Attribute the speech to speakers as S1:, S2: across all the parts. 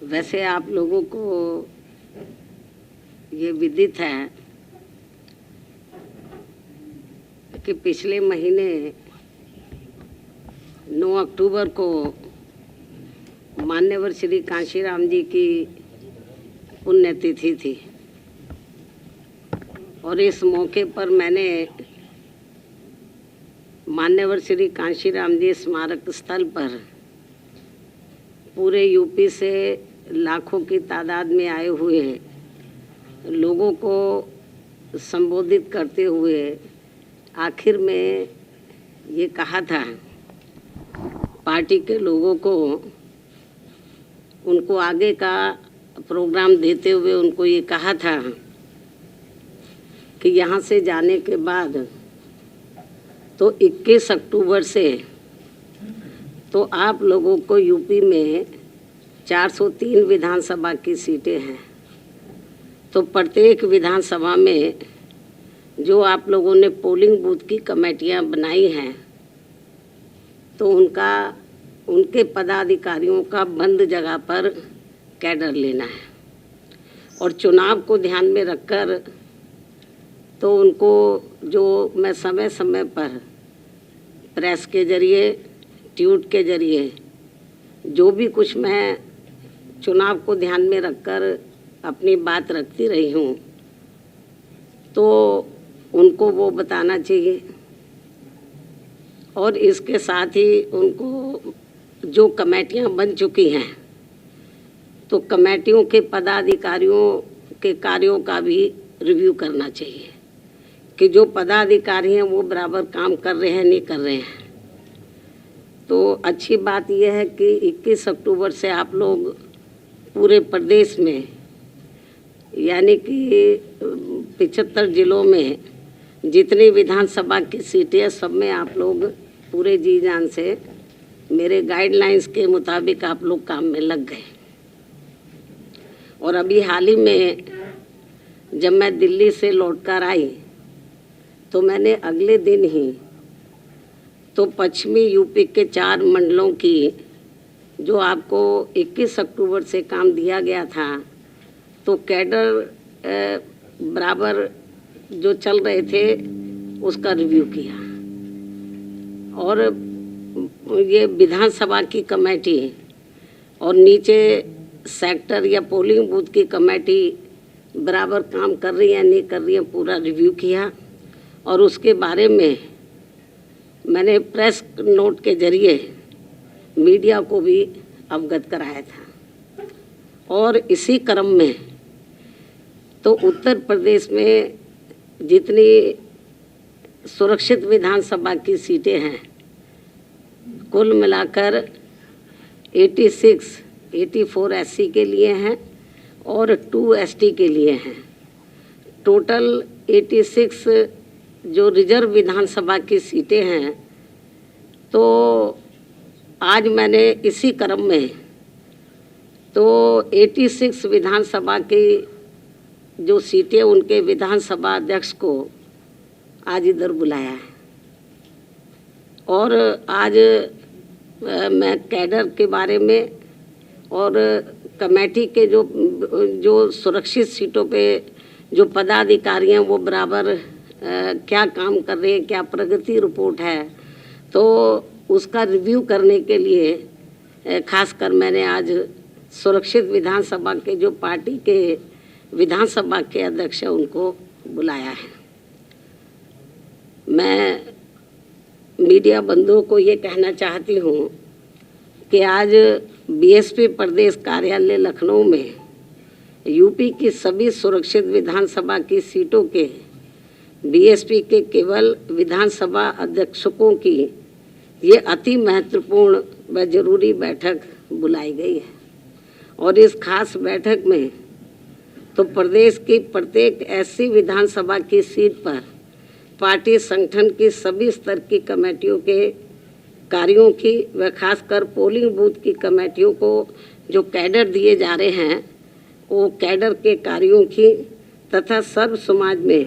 S1: वैसे आप लोगों को ये विदित है कि पिछले महीने 9 अक्टूबर को मान्यवर श्री कांशीराम जी की पुण्यतिथि थी और इस मौके पर मैंने मान्यवर श्री कांशीराम जी स्मारक स्थल पर पूरे यूपी से लाखों की तादाद में आए हुए लोगों को संबोधित करते हुए आखिर में ये कहा था पार्टी के लोगों को, उनको आगे का प्रोग्राम देते हुए उनको ये कहा था कि यहाँ से जाने के बाद तो 21 अक्टूबर से तो आप लोगों को यूपी में 403 विधानसभा की सीटें हैं, तो प्रत्येक विधानसभा में जो आप लोगों ने पोलिंग बूथ की कमेटियां बनाई हैं तो उनके पदाधिकारियों का बंद जगह पर कैडर लेना है और चुनाव को ध्यान में रखकर तो उनको जो मैं समय समय पर प्रेस के जरिए, ट्वीट के जरिए जो भी कुछ मैं चुनाव को ध्यान में रखकर अपनी बात रखती रही हूँ तो उनको वो बताना चाहिए। और इसके साथ ही उनको जो कमेटियाँ बन चुकी हैं तो कमेटियों के पदाधिकारियों के कार्यों का भी रिव्यू करना चाहिए कि जो पदाधिकारी हैं वो बराबर काम कर रहे हैं नहीं कर रहे हैं। तो अच्छी बात यह है कि 21 अक्टूबर से आप लोग पूरे प्रदेश में यानी कि 75 जिलों में जितनी विधानसभा की सीटें हैं सब में आप लोग पूरे जी जान से मेरे गाइडलाइंस के मुताबिक आप लोग काम में लग गए। और अभी हाल ही में जब मैं दिल्ली से लौटकर आई तो मैंने अगले दिन ही तो पश्चिमी यूपी के 4 मंडलों की जो आपको 21 अक्टूबर से काम दिया गया था तो कैडर बराबर जो चल रहे थे उसका रिव्यू किया और ये विधानसभा की कमेटी और नीचे सेक्टर या पोलिंग बूथ की कमेटी बराबर काम कर रही है नहीं कर रही है पूरा रिव्यू किया और उसके बारे में मैंने प्रेस नोट के जरिए मीडिया को भी अवगत कराया था। और इसी क्रम में तो उत्तर प्रदेश में जितनी सुरक्षित विधानसभा की सीटें हैं कुल मिलाकर 84 एससी के लिए हैं और 2 एसटी के लिए हैं। टोटल 86 जो रिजर्व विधानसभा की सीटें हैं तो आज मैंने इसी क्रम में तो 86 विधानसभा की जो सीटें उनके विधानसभा अध्यक्ष को आज इधर बुलाया है और आज मैं कैडर के बारे में और कमेटी के जो सुरक्षित सीटों पे जो पदाधिकारी हैं वो बराबर क्या काम कर रहे हैं, क्या प्रगति रिपोर्ट है, तो उसका रिव्यू करने के लिए खासकर मैंने आज सुरक्षित विधानसभा के जो पार्टी के विधानसभा के अध्यक्ष हैं उनको बुलाया है। मैं मीडिया बंधुओं को ये कहना चाहती हूँ कि आज बीएसपी प्रदेश कार्यालय लखनऊ में यूपी की सभी सुरक्षित विधानसभा की सीटों के बीएसपी के केवल विधानसभा अध्यक्षों की ये अति महत्वपूर्ण व जरूरी बैठक बुलाई गई है और इस खास बैठक में तो प्रदेश की प्रत्येक ऐसी विधानसभा की सीट पर पार्टी संगठन की सभी स्तर की कमेटियों के कार्यों की व खासकर पोलिंग बूथ की कमेटियों को जो कैडर दिए जा रहे हैं वो कैडर के कार्यों की तथा सर्व समाज में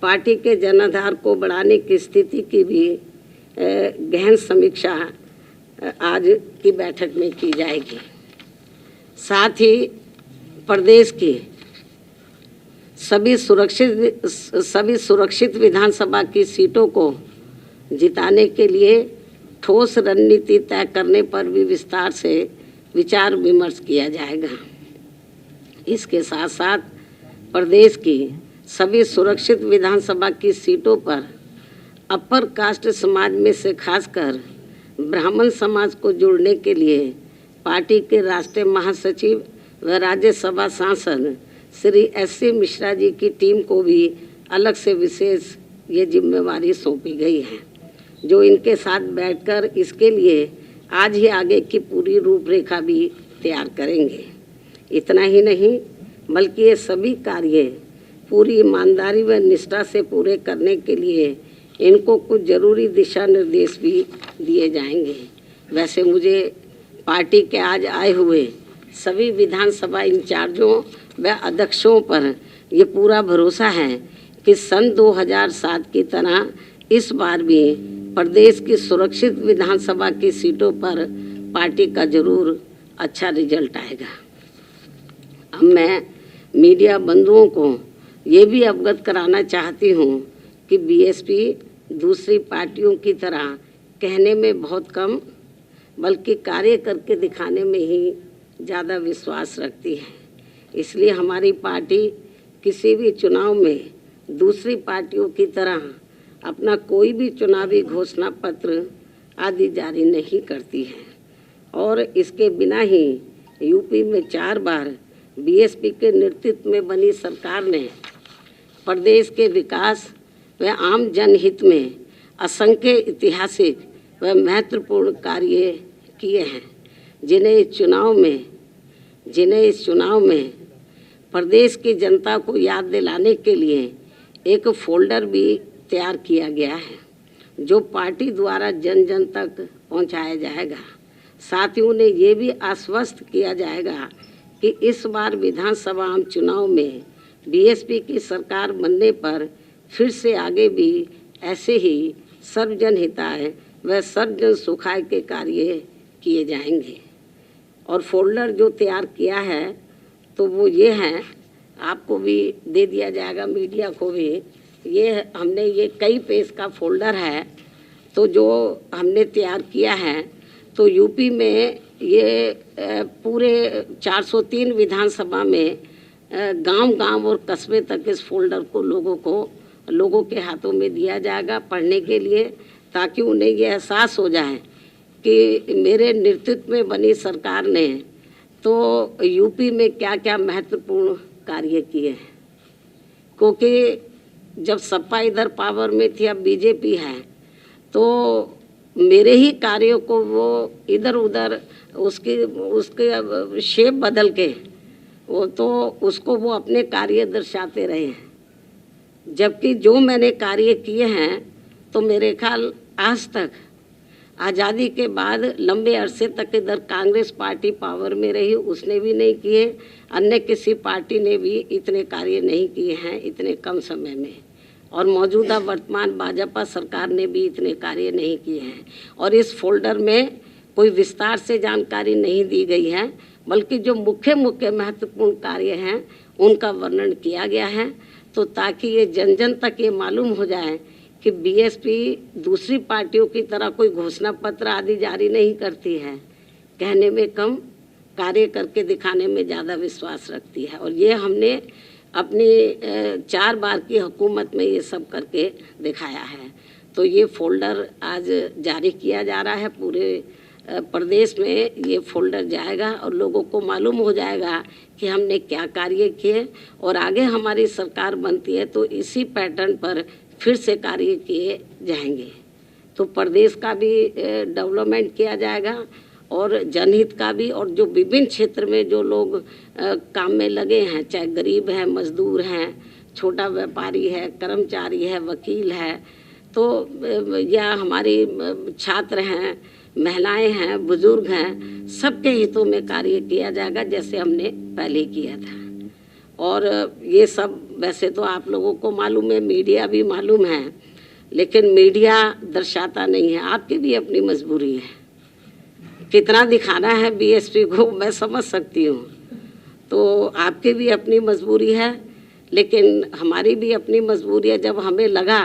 S1: पार्टी के जनाधार को बढ़ाने की स्थिति की भी गहन समीक्षा आज की बैठक में की जाएगी। साथ ही प्रदेश की सभी सुरक्षित विधानसभा की सीटों को जिताने के लिए ठोस रणनीति तय करने पर भी विस्तार से विचार विमर्श किया जाएगा। इसके साथ साथ प्रदेश की सभी सुरक्षित विधानसभा की सीटों पर अपर कास्ट समाज में से खासकर ब्राह्मण समाज को जोड़ने के लिए पार्टी के राष्ट्रीय महासचिव व राज्यसभा सांसद श्री S.C. मिश्रा जी की टीम को भी अलग से विशेष ये जिम्मेवारी सौंपी गई है, जो इनके साथ बैठकर इसके लिए आज ही आगे की पूरी रूपरेखा भी तैयार करेंगे। इतना ही नहीं बल्कि ये सभी कार्य पूरी ईमानदारी व निष्ठा से पूरे करने के लिए इनको कुछ जरूरी दिशा निर्देश भी दिए जाएंगे। वैसे मुझे पार्टी के आज आए हुए सभी विधानसभा इंचार्जों व अध्यक्षों पर ये पूरा भरोसा है कि सन 2007 की तरह इस बार भी प्रदेश की सुरक्षित विधानसभा की सीटों पर पार्टी का जरूर अच्छा रिजल्ट आएगा। अब मैं मीडिया बंधुओं को ये भी अवगत कराना चाहती हूँ कि बीएसपी दूसरी पार्टियों की तरह कहने में बहुत कम बल्कि कार्य करके दिखाने में ही ज़्यादा विश्वास रखती है। इसलिए हमारी पार्टी किसी भी चुनाव में दूसरी पार्टियों की तरह अपना कोई भी चुनावी घोषणा पत्र आदि जारी नहीं करती है और इसके बिना ही यूपी में 4 बार बीएसपी के नेतृत्व में बनी सरकार ने प्रदेश के विकास व आम जनहित में असंख्य ऐतिहासिक व महत्वपूर्ण कार्य किए हैं, जिन्हें इस चुनाव में प्रदेश की जनता को याद दिलाने के लिए एक फोल्डर भी तैयार किया गया है, जो पार्टी द्वारा जन जन तक पहुंचाया जाएगा। साथ ही उन्हें ये भी आश्वस्त किया जाएगा कि इस बार विधानसभा आम चुनाव में बीएसपी की सरकार बनने पर फिर से आगे भी ऐसे ही सर्वजन हिताय व सर्वजन सुखाय के कार्य किए जाएंगे। और फोल्डर जो तैयार किया है तो वो ये है, आपको भी दे दिया जाएगा, मीडिया को भी। ये हमने ये कई पेज का फोल्डर है, तो जो हमने तैयार किया है तो यूपी में ये पूरे 403 विधानसभा में गांव-गांव और कस्बे तक इस फोल्डर को लोगों के हाथों में दिया जाएगा पढ़ने के लिए, ताकि उन्हें ये एहसास हो जाए कि मेरे नेतृत्व में बनी सरकार ने तो यूपी में क्या क्या महत्वपूर्ण कार्य किए हैं। क्योंकि जब सपा इधर पावर में थी, अब बीजेपी है, तो मेरे ही कार्यों को वो इधर उधर उसके शेप बदल के उसको वो अपने कार्य दर्शाते रहे हैं। जबकि जो मैंने कार्य किए हैं तो मेरे ख्याल आज तक आज़ादी के बाद लंबे अरसे तक इधर कांग्रेस पार्टी पावर में रही, उसने भी नहीं किए, अन्य किसी पार्टी ने भी इतने कार्य नहीं किए हैं इतने कम समय में, और मौजूदा वर्तमान भाजपा सरकार ने भी इतने कार्य नहीं किए हैं। और इस फोल्डर में कोई विस्तार से जानकारी नहीं दी गई है, बल्कि जो मुख्य महत्वपूर्ण कार्य हैं उनका वर्णन किया गया है, तो ताकि ये जन जन तक ये मालूम हो जाए कि बीएसपी दूसरी पार्टियों की तरह कोई घोषणा पत्र आदि जारी नहीं करती है, कहने में कम कार्य करके दिखाने में ज़्यादा विश्वास रखती है। और ये हमने अपनी 4 बार की हुकूमत में ये सब करके दिखाया है। तो ये फोल्डर आज जारी किया जा रहा है, पूरे प्रदेश में ये फोल्डर जाएगा और लोगों को मालूम हो जाएगा कि हमने क्या कार्य किए, और आगे हमारी सरकार बनती है तो इसी पैटर्न पर फिर से कार्य किए जाएंगे। तो प्रदेश का भी डेवलपमेंट किया जाएगा और जनहित का भी, और जो विभिन्न क्षेत्र में जो लोग काम में लगे हैं, चाहे गरीब हैं, मजदूर हैं, छोटा व्यापारी है, कर्मचारी है, वकील है, तो या हमारी छात्र हैं, महिलाएं हैं, बुजुर्ग हैं, सबके हितों में कार्य किया जाएगा जैसे हमने पहले किया था। और ये सब वैसे तो आप लोगों को मालूम है, मीडिया भी मालूम है, लेकिन मीडिया दर्शाता नहीं है। आपकी भी अपनी मजबूरी है, कितना दिखाना है बीएसपी को मैं समझ सकती हूँ, तो आपकी भी अपनी मजबूरी है, लेकिन हमारी भी अपनी मजबूरी है। जब हमें लगा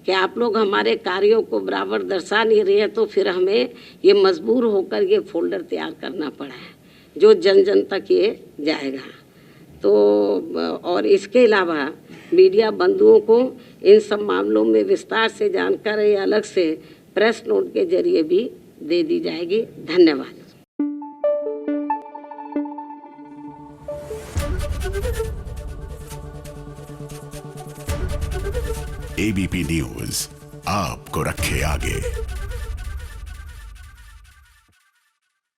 S1: कि आप लोग हमारे कार्यों को बराबर दर्शा नहीं रहे हैं, तो फिर हमें ये मजबूर होकर ये फोल्डर तैयार करना पड़ा है, जो जन जन तक ये जाएगा। तो और इसके अलावा मीडिया बंधुओं को इन सब मामलों में विस्तार से जानकारी अलग से प्रेस नोट के जरिए भी दे दी जाएगी। धन्यवाद।
S2: एबीपी न्यूज आपको रखे आगे।